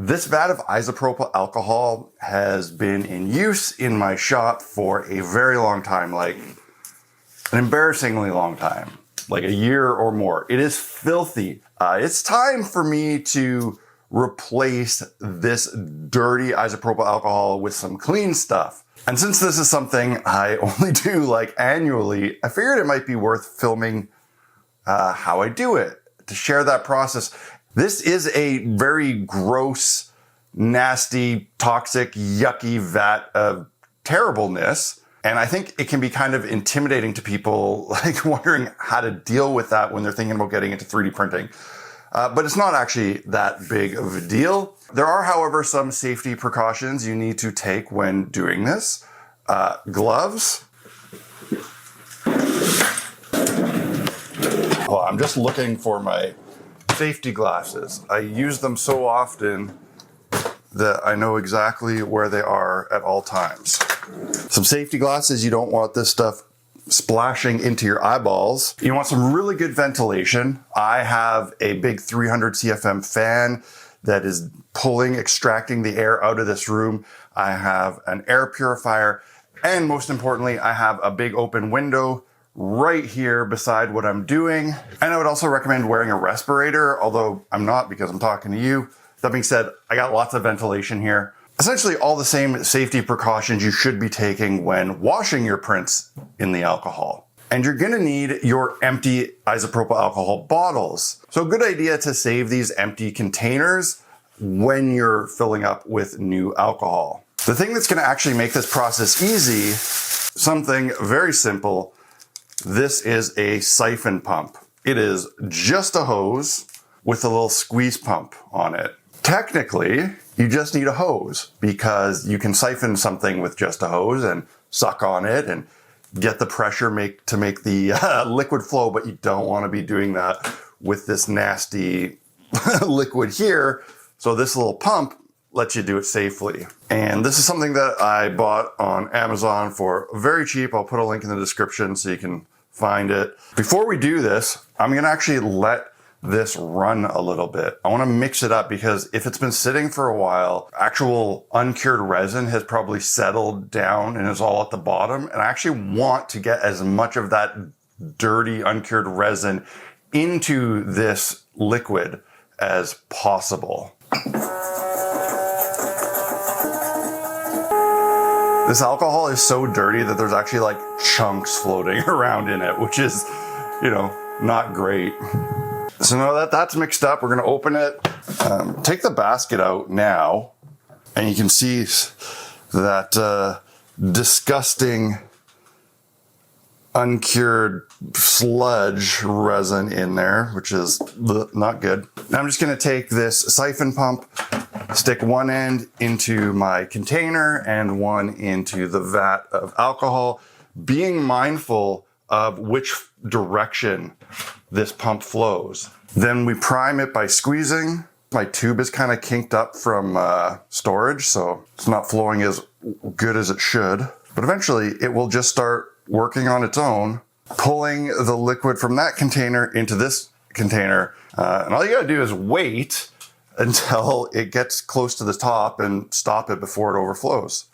This vat of isopropyl alcohol has been in use in my shop for a very long time, like an embarrassingly long time, like a year or more. It is filthy. It's time for me to replace this dirty isopropyl alcohol with some clean stuff. And since this is something I only do like annually, I figured it might be worth filming how I do it, to share that process. This is a very gross, nasty, toxic, yucky vat of terribleness. And I think it can be kind of intimidating to people, like wondering how to deal with that when they're thinking about getting into 3D printing. But it's not actually that big of a deal. There are, however, some safety precautions you need to take when doing this. Gloves. Well, I'm just looking for my safety glasses. I use them so often that I know exactly where they are at all times. Some safety glasses, you don't want this stuff splashing into your eyeballs. You want some really good ventilation. I have a big 300 CFM fan that is extracting the air out of this room. I have an air purifier, and most importantly, I have a big open window right here beside what I'm doing. And I would also recommend wearing a respirator, although I'm not because I'm talking to you. That being said, I got lots of ventilation here. Essentially all the same safety precautions you should be taking when washing your prints in the alcohol. And you're gonna need your empty isopropyl alcohol bottles. So a good idea to save these empty containers when you're filling up with new alcohol. The thing that's gonna actually make this process easy, something very simple. This is a siphon pump. It is just a hose with a little squeeze pump on it. Technically, you just need a hose because you can siphon something with just a hose and suck on it and get the pressure to make the liquid flow, but you don't want to be doing that with this nasty liquid here. So this little pump lets you do it safely. And this is something that I bought on Amazon for very cheap. I'll put a link in the description so you can find it. Before we do this, I'm going to actually let this run a little bit. I want to mix it up because if it's been sitting for a while, actual uncured resin has probably settled down and is all at the bottom. And I actually want to get as much of that dirty uncured resin into this liquid as possible. This alcohol is so dirty that there's actually like chunks floating around in it, which is, not great. So now that that's mixed up, we're going to open it, take the basket out now, and you can see that disgusting uncured sludge resin in there, which is not good. Now I'm just going to take this siphon pump, stick one end into my container and one into the vat of alcohol, being mindful of which direction this pump flows. Then we prime it by squeezing. My tube is kind of kinked up from storage, so it's not flowing as good as it should. But eventually it will just start working on its own, pulling the liquid from that container into this container. And all you gotta do is wait until it gets close to the top and stop it before it overflows.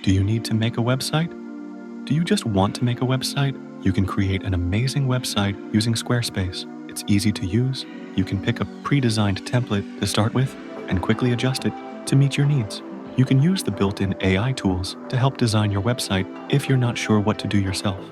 Do you need to make a website? Do you just want to make a website? You can create an amazing website using Squarespace. It's easy to use. You can pick a pre-designed template to start with and quickly adjust it to meet your needs. You can use the built-in AI tools to help design your website if you're not sure what to do yourself.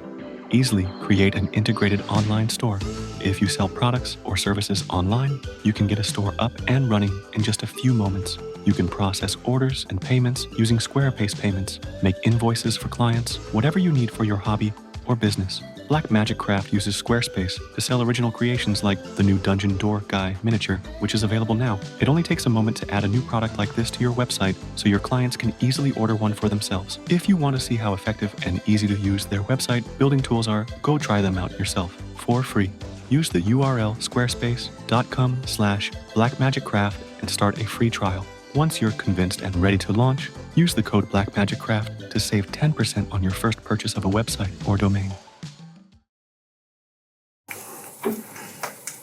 Easily create an integrated online store. If you sell products or services online, you can get a store up and running in just a few moments. You can process orders and payments using Squarespace payments, make invoices for clients, whatever you need for your hobby or business. Blackmagic Craft uses Squarespace to sell original creations like the new Dungeon Door Guy miniature, which is available now. It only takes a moment to add a new product like this to your website so your clients can easily order one for themselves. If you want to see how effective and easy to use their website building tools are, go try them out yourself for free. Use the URL squarespace.com/blackmagiccraft and start a free trial. Once you're convinced and ready to launch, use the code BlackMagicCraft to save 10% on your first purchase of a website or domain.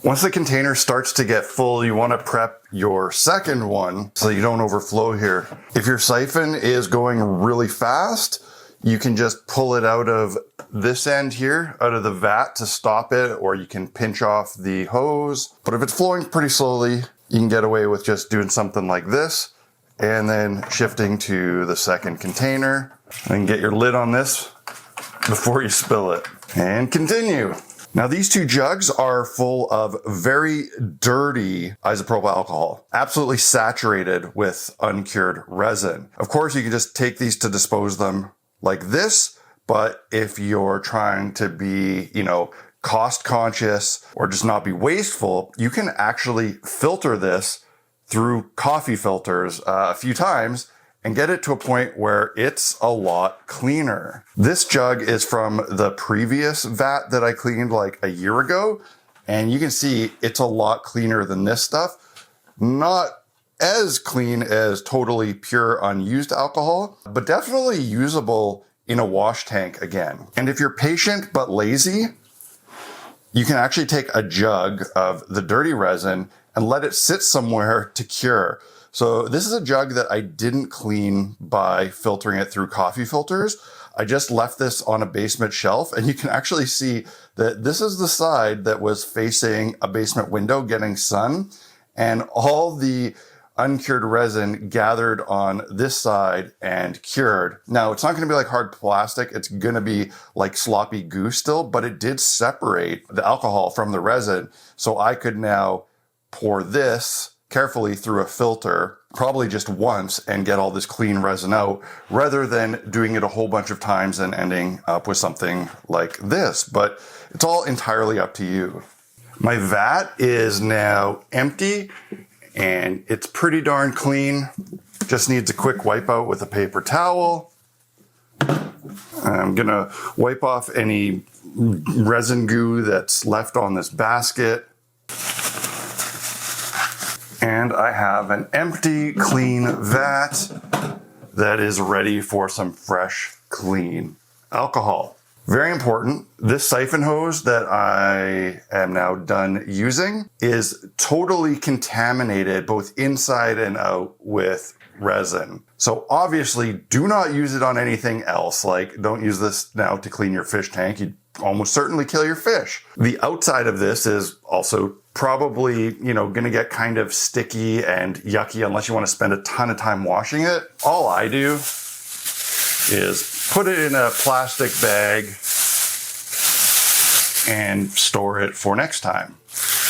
Once the container starts to get full, you want to prep your second one so you don't overflow here. If your siphon is going really fast, you can just pull it out of this end here, out of the vat to stop it, or you can pinch off the hose. But if it's flowing pretty slowly, you can get away with just doing something like this and then shifting to the second container and get your lid on this before you spill it and continue. Now these two jugs are full of very dirty isopropyl alcohol, absolutely saturated with uncured resin. Of course, you can just take these to dispose them like this, but if you're trying to be, cost conscious or just not be wasteful, you can actually filter this through coffee filters a few times and get it to a point where it's a lot cleaner. This jug is from the previous vat that I cleaned like a year ago, and you can see it's a lot cleaner than this stuff. Not as clean as totally pure unused alcohol, but definitely usable in a wash tank again. And if you're patient but lazy, you can actually take a jug of the dirty resin and let it sit somewhere to cure. So this is a jug that I didn't clean by filtering it through coffee filters. I just left this on a basement shelf, and you can actually see that this is the side that was facing a basement window getting sun, and all the uncured resin gathered on this side and cured. Now, it's not going to be like hard plastic. It's going to be like sloppy goo still, but it did separate the alcohol from the resin. So I could now pour this carefully through a filter, probably just once, and get all this clean resin out, rather than doing it a whole bunch of times and ending up with something like this. But it's all entirely up to you. My vat is now empty, and it's pretty darn clean. Just needs a quick wipe out with a paper towel. I'm gonna wipe off any resin goo that's left on this basket. And I have an empty, clean vat that is ready for some fresh, clean alcohol. Very important, this siphon hose that I am now done using is totally contaminated both inside and out with resin. So obviously do not use it on anything else. Like, don't use this now to clean your fish tank. You'd almost certainly kill your fish. The outside of this is also probably, gonna get kind of sticky and yucky unless you want to spend a ton of time washing it. All I do is put it in a plastic bag and store it for next time.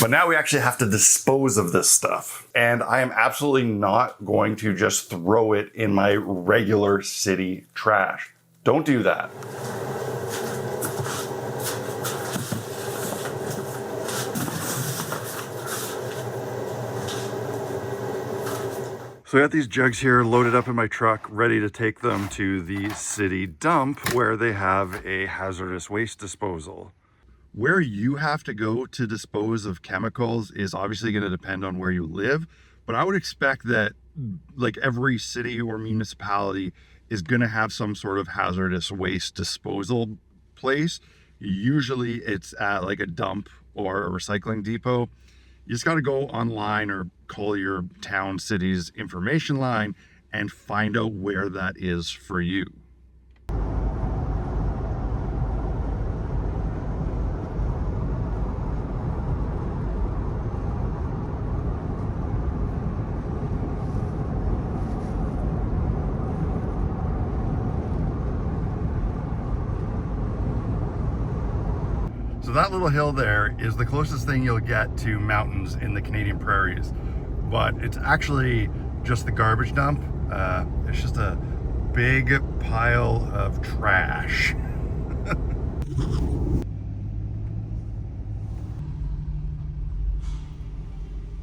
But now we actually have to dispose of this stuff. And I am absolutely not going to just throw it in my regular city trash. Don't do that. So I got these jugs here loaded up in my truck, ready to take them to the city dump where they have a hazardous waste disposal. Where you have to go to dispose of chemicals is obviously going to depend on where you live, but I would expect that like every city or municipality is going to have some sort of hazardous waste disposal place. Usually it's at like a dump or a recycling depot. You just got to go online or call your town, city's information line and find out where that is for you. So that little hill there is the closest thing you'll get to mountains in the Canadian prairies, but it's actually just the garbage dump. It's just a big pile of trash.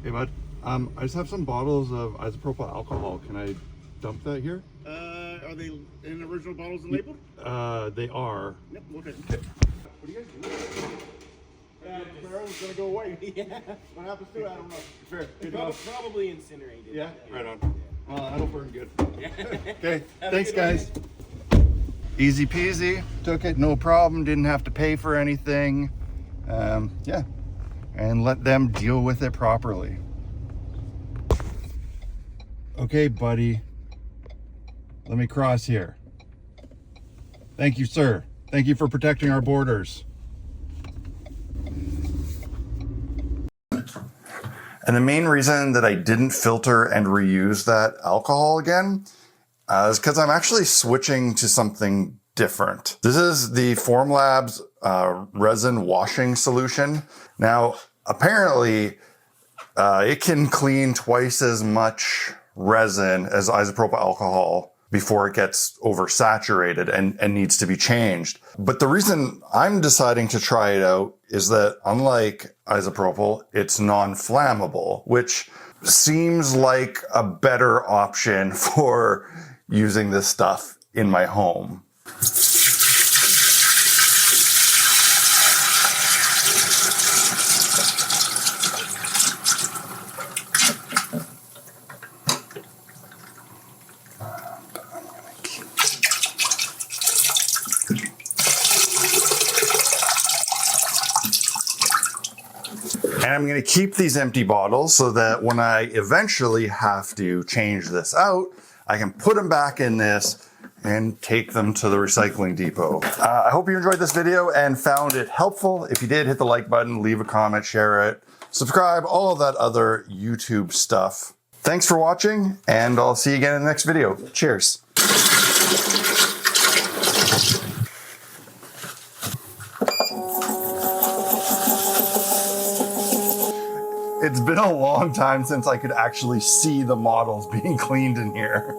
Hey, bud. I just have some bottles of isopropyl alcohol. Can I dump that here? Are they in original bottles and labeled? They are. Yep, okay. What do you guys do? The barrel's gonna go away. Yeah. What happens to it, I don't know. Fair. Probably incinerated. Yeah? Right on. I don't burn good. Yeah. Okay, thanks guys. Easy peasy. Took it, no problem. Didn't have to pay for anything. Yeah. And let them deal with it properly. Okay, buddy. Let me cross here. Thank you, sir. Thank you for protecting our borders. And the main reason that I didn't filter and reuse that alcohol again is because I'm actually switching to something different. This is the Formlabs resin washing solution. Now, apparently, it can clean twice as much resin as isopropyl alcohol before it gets oversaturated and needs to be changed. But the reason I'm deciding to try it out is that unlike isopropyl, it's non-flammable, which seems like a better option for using this stuff in my home. And I'm going to keep these empty bottles so that when I eventually have to change this out, I can put them back in this and take them to the recycling depot. I hope you enjoyed this video and found it helpful. If you did, hit the like button, leave a comment, share it, subscribe, all of that other YouTube stuff. Thanks for watching, and I'll see you again in the next video. Cheers. It's been a long time since I could actually see the models being cleaned in here.